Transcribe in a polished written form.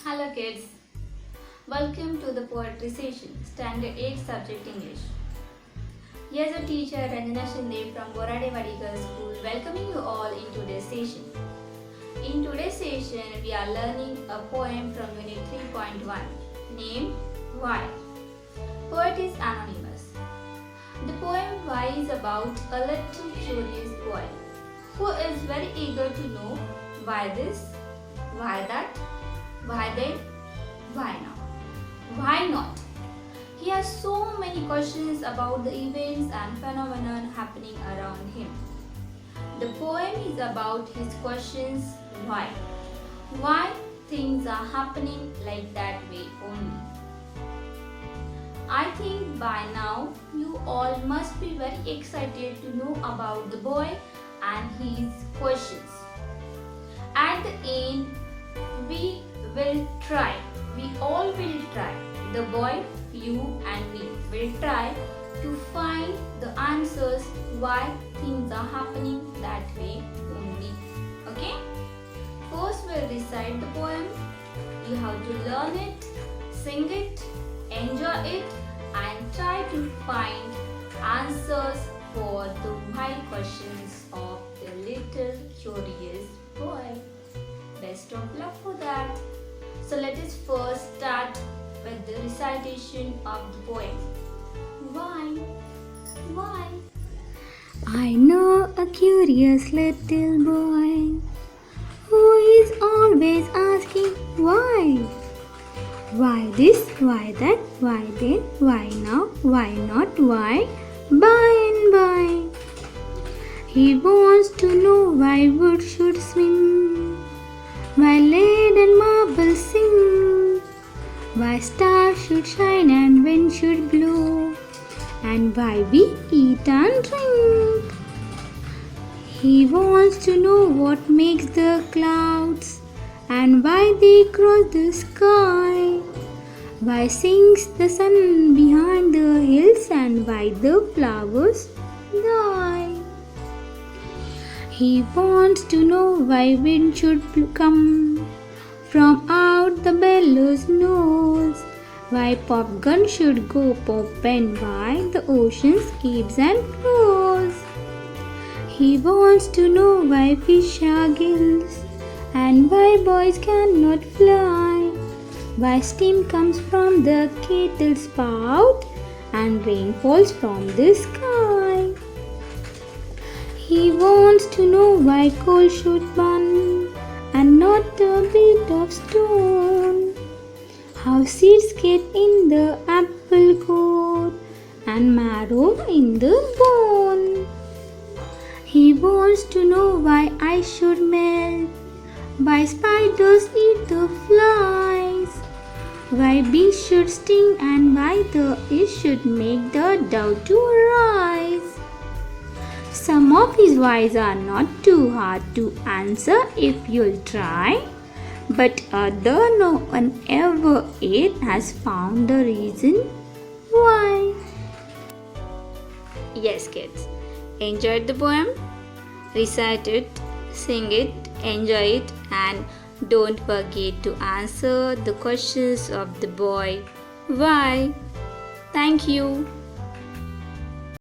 Hello kids, welcome to the poetry session, Standard 8 Subject English. Here's a teacher Ranjana Shinde from Boradewadi Girls School welcoming you all in today's session. In today's session, we are learning a poem from Unit 3.1 named Why. Poet is anonymous. The poem Why is about a little curious boy who is very eager to know why this, why that, why then, why now? Why not? He has so many questions about the events and phenomena happening around him. The poem is about his questions why. Why things are happening like that way only. I think by now you all must be very excited to know about the boy and his questions. At the end, we all will try, the boy, you and me will try to find the answers why things are happening that way only. Okay? First we'll recite the poem. You have to learn it, sing it, enjoy it and try to find answers for the why questions of the little curious boy. Best of luck for that. So let us first start with the recitation of the poem. Why? Why? I know a curious little boy who is always asking why. Why this, why that, why then, why now, why not, why, by and by. He wants to know why wood should swim, why lead and marble sing, why stars should shine and wind should blow, and why we eat and drink. He wants to know what makes the clouds and why they cross the sky, why sings the sun behind the hills and why the flowers die. He wants to know why wind should come from out the bellows nose, why popgun should go pop and why the oceans ebbs and flows. He wants to know why fish have gills and why boys cannot fly, why steam comes from the kettle spout and rain falls from the sky. He wants to know why coal should burn and not a bit of stone, how seeds get in the apple core and marrow in the bone. He wants to know why ice should melt, why spiders eat the flies, why bees should sting and why the yeast should make the dough to rise. Some of his whys are not too hard to answer if you'll try, but other no one ever yet has found the reason why. Yes kids, enjoyed the poem? Recite it, sing it, enjoy it and don't forget to answer the questions of the boy. Why? Thank you.